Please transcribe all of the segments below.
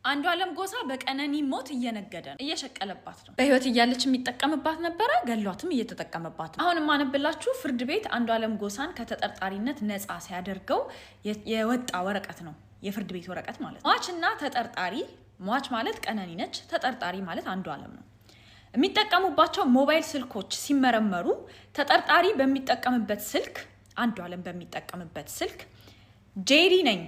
አንዷለም ጎሳ በቀነኒ ሞት እየነገደ ነው፣ እየሸቀለባት ነው። በህይወት እያለች የሚጠቀምባት ነበረ፣ ገሏትም እየተጠቀመባት ነው። አሁን ማነብላችሁ ፍርድ ቤት አንዷለም ጎሳን ከተጠርጣሪነት ነፃ ሲያደርገው የወጣ ወረቀት ነው። የፍርድ ቤት ወረቀት ማለት ነው። ሟች እና ተጠርጣሪ፣ ሟች ማለት ቀነኒ ነች፣ ተጠርጣሪ ማለት አንዷለም ነው። የሚጠቀሙባቸው ሞባይል ስልኮች ሲመረመሩ ተጠርጣሪ በሚጠቀምበት ስልክ፣ አንዷለም በሚጠቀምበት ስልክ ጄሪ ነኝ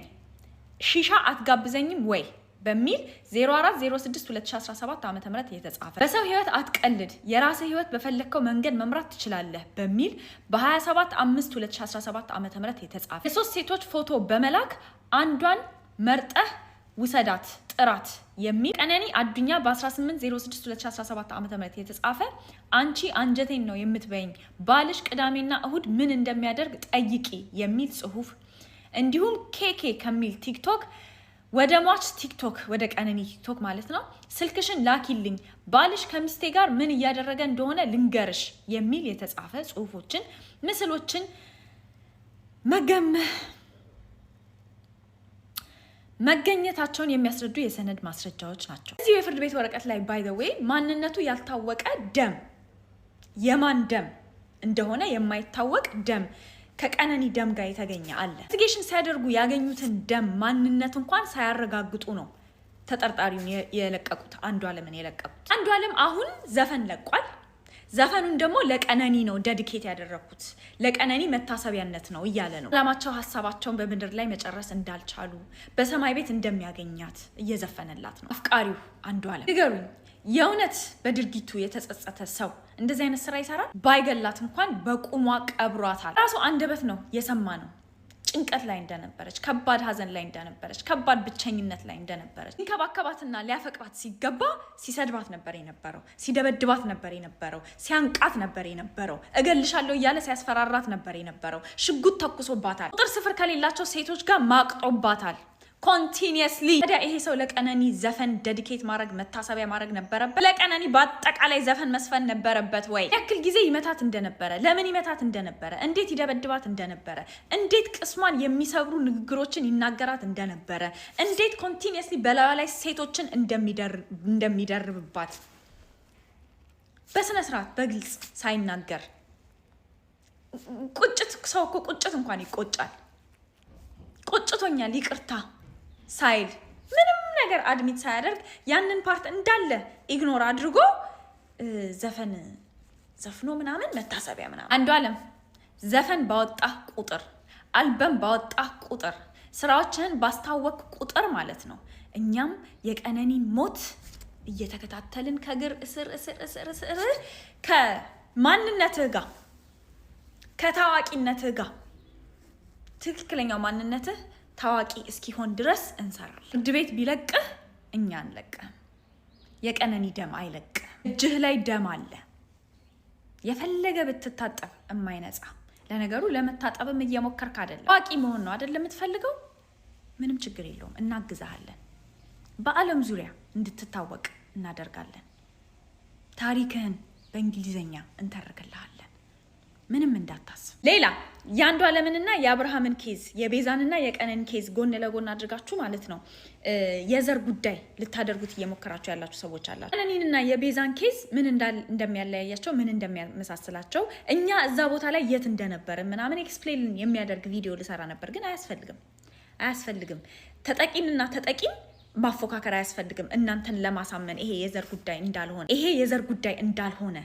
ሺሻ አትጋብዘኝም ወይ በሚል 04062017 ዓ.ም የተጻፈ በሰው ህይወት አትቀልድ የራስህ ህይወት በፈለከው መንገድ መምራት ትችላለህ በሚል በ27/5/2017 ዓ.ም የተጻፈ የሶስት ሴቶች ፎቶ በመላክ አንዷን መርጠህ ውሰዳት ጥራት የሚል ቀነኒ አዱኛ በ18/06/2017 ዓ.ም የተጻፈ አንቺ አንጀቴን ነው የምትበይኝ ባልሽ ቅዳሜና እሁድ ምን እንደሚያደርግ ጠይቂ የሚል ጽሁፍ እንዲሁም ኬኬ ከሚል ቲክቶክ ወደ ሟች ቲክቶክ ወደ ቀነኒ ቲክቶክ ማለት ነው ስልክሽን ላኪልኝ ባልሽ ከሚስቴ ጋር ምን እያደረገ እንደሆነ ልንገርሽ የሚል የተጻፈ ጽሁፎችን ምስሎችን መገኘታቸውን የሚያስረዱ የሰነድ ማስረጃዎች ናቸው። እዚህ የፍርድ ቤት ወረቀት ላይ ባይ ዘ ዌይ ማንነቱ ያልታወቀ ደም የማን ደም እንደሆነ የማይታወቅ ደም ከቀነኒ ደም ጋር የተገኘ አለ። ኢንቨስቲጌሽን ሲያደርጉ ያገኙትን ደም ማንነት እንኳን ሳያረጋግጡ ነው ተጠርጣሪውን የለቀቁት፣ አንዷለምን የለቀቁት። አንዷለም አሁን ዘፈን ለቋል። ዘፈኑን ደግሞ ለቀነኒ ነው ዴዲኬት ያደረኩት፣ ለቀነኒ መታሰቢያነት ነው እያለ ነው። ዓላማቸው ሀሳባቸውን በምድር ላይ መጨረስ እንዳልቻሉ በሰማይ ቤት እንደሚያገኛት እየዘፈነላት ነው አፍቃሪው አንዷለም። ንገሩኝ፣ የእውነት በድርጊቱ የተጸጸተ ሰው እንደዚህ አይነት ስራ ይሰራል? ባይገላት እንኳን በቁሟ ቀብሯታል። ራሱ አንደበት ነው የሰማ ነው። ጭንቀት ላይ እንደነበረች፣ ከባድ ሀዘን ላይ እንደነበረች፣ ከባድ ብቸኝነት ላይ እንደነበረች ሊንከባከባትና ሊያፈቅራት ሲገባ ሲሰድባት ነበር የነበረው፣ ሲደበድባት ነበር የነበረው፣ ሲያንቃት ነበር የነበረው፣ እገልሻለሁ እያለ ሲያስፈራራት ነበር የነበረው። ሽጉጥ ተኩሶባታል። ቁጥር ስፍር ከሌላቸው ሴቶች ጋር ማቅጦባታል ኮንቲኒየስሊ። ታዲያ ይሄ ሰው ለቀነኒ ዘፈን ዴዲኬት ማድረግ መታሰቢያ ማድረግ ነበረበት? ለቀነኒ በአጠቃላይ ዘፈን መስፈን ነበረበት ወይ? ያክል ጊዜ ይመታት እንደነበረ፣ ለምን ይመታት እንደነበረ፣ እንዴት ይደበድባት እንደነበረ፣ እንዴት ቅስሟን የሚሰብሩ ንግግሮችን ይናገራት እንደነበረ፣ እንዴት ኮንቲኒየስሊ በላዩ ላይ ሴቶችን እንደሚደርብባት በስነ ስርዓት በግልጽ ሳይናገር ቁጭት፣ ሰው እኮ ቁጭት እንኳን ይቆጫል። ቁጭቶኛል ይቅርታ ሳይል ምንም ነገር አድሚት ሳያደርግ ያንን ፓርት እንዳለ ኢግኖር አድርጎ ዘፈን ዘፍኖ ምናምን መታሰቢያ ምናምን። አንዷለም ዘፈን ባወጣ ቁጥር፣ አልበም ባወጣ ቁጥር፣ ስራዎችህን ባስታወቅ ቁጥር ማለት ነው እኛም የቀነኒ ሞት እየተከታተልን ከግር እስር ከማንነትህ ጋር ከታዋቂነትህ ጋር ትክክለኛው ማንነትህ ታዋቂ እስኪሆን ድረስ እንሰራለን። ፍርድ ቤት ቢለቅህ እኛ አንለቅህም። የቀነኒ ደም አይለቅህም። እጅህ ላይ ደም አለ፣ የፈለገ ብትታጠብ የማይነጻ። ለነገሩ ለመታጠብም እየሞከርክ አይደለም። ታዋቂ መሆን ነው አይደለም የምትፈልገው? ምንም ችግር የለውም፣ እናግዛሃለን። በዓለም ዙሪያ እንድትታወቅ እናደርጋለን። ታሪክህን በእንግሊዝኛ እንተርክልሃለን። ምንም እንዳታስብ። ሌላ የአንዷለምንና የአብርሃምን ኬዝ፣ የቤዛንና የቀነኒ ኬዝ ጎን ለጎን አድርጋችሁ ማለት ነው የዘር ጉዳይ ልታደርጉት እየሞከራችሁ ያላችሁ ሰዎች አላችሁ። ቀነኒንና የቤዛን ኬዝ ምን እንደሚያለያያቸው፣ ምን እንደሚያመሳስላቸው እኛ እዛ ቦታ ላይ የት እንደነበር ምናምን ኤክስፕሌን የሚያደርግ ቪዲዮ ልሰራ ነበር፣ ግን አያስፈልግም። ተጠቂንና ተጠቂን ማፎካከር አያስፈልግም። እናንተን ለማሳመን ይሄ የዘር ጉዳይ እንዳልሆነ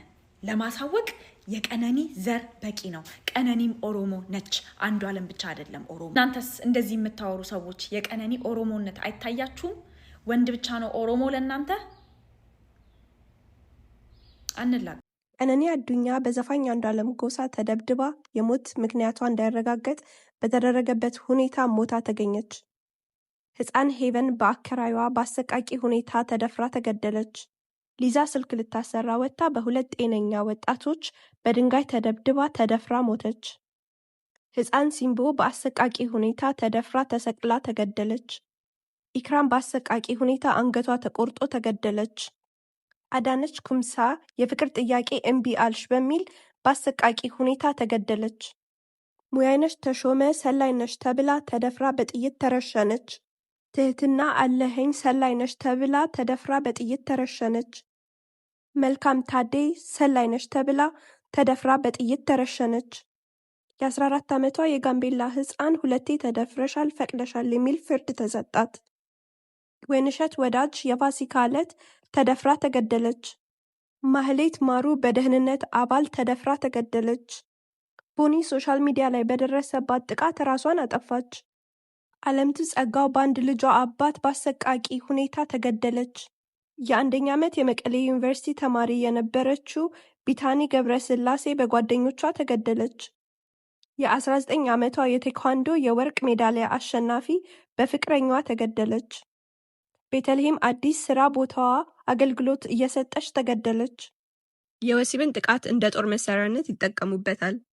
ለማሳወቅ የቀነኒ ዘር በቂ ነው። ቀነኒም ኦሮሞ ነች፣ አንዷለም ብቻ አይደለም ኦሮሞ። እናንተስ እንደዚህ የምታወሩ ሰዎች የቀነኒ ኦሮሞነት አይታያችሁም? ወንድ ብቻ ነው ኦሮሞ ለእናንተ? አንላቅ። ቀነኒ አዱኛ በዘፋኝ አንዷለም ጎሳ ተደብድባ የሞት ምክንያቷ እንዳይረጋገጥ በተደረገበት ሁኔታ ሞታ ተገኘች። ሕፃን ሄቨን በአከራዩዋ በአሰቃቂ ሁኔታ ተደፍራ ተገደለች። ሊዛ ስልክ ልታሰራ ወጥታ በሁለት ጤነኛ ወጣቶች በድንጋይ ተደብድባ ተደፍራ ሞተች። ሕፃን ሲምቦ በአሰቃቂ ሁኔታ ተደፍራ ተሰቅላ ተገደለች። ኢክራም በአሰቃቂ ሁኔታ አንገቷ ተቆርጦ ተገደለች። አዳነች ኩምሳ የፍቅር ጥያቄ እምቢ አልሽ በሚል በአሰቃቂ ሁኔታ ተገደለች። ሙያይነሽ ተሾመ ሰላይነሽ ተብላ ተደፍራ በጥይት ተረሸነች። ትህትና አለኸኝ ሰላይነሽ ተብላ ተደፍራ በጥይት ተረሸነች። መልካም ታዴ ሰላይነሽ ተብላ ተደፍራ በጥይት ተረሸነች። የ14 ዓመቷ የጋምቤላ ሕፃን ሁለቴ ተደፍረሻል ፈቅደሻል የሚል ፍርድ ተሰጣት። ወይንሸት ወዳጅ የፋሲካ ዕለት ተደፍራ ተገደለች። ማህሌት ማሩ በደህንነት አባል ተደፍራ ተገደለች። ቦኒ ሶሻል ሚዲያ ላይ በደረሰባት ጥቃት ራሷን አጠፋች። ዓለምቱ ጸጋው በአንድ ልጇ አባት በአሰቃቂ ሁኔታ ተገደለች። የ1ኛ ዓመት የመቀሌ ዩኒቨርሲቲ ተማሪ የነበረችው ቢታኒ ገብረስላሴ በጓደኞቿ ተገደለች። የ19 ዓመቷ የቴኳንዶ የወርቅ ሜዳሊያ አሸናፊ በፍቅረኛዋ ተገደለች። ቤተልሔም አዲስ ስራ ቦታዋ አገልግሎት እየሰጠች ተገደለች። የወሲብን ጥቃት እንደ ጦር መሳሪያነት ይጠቀሙበታል።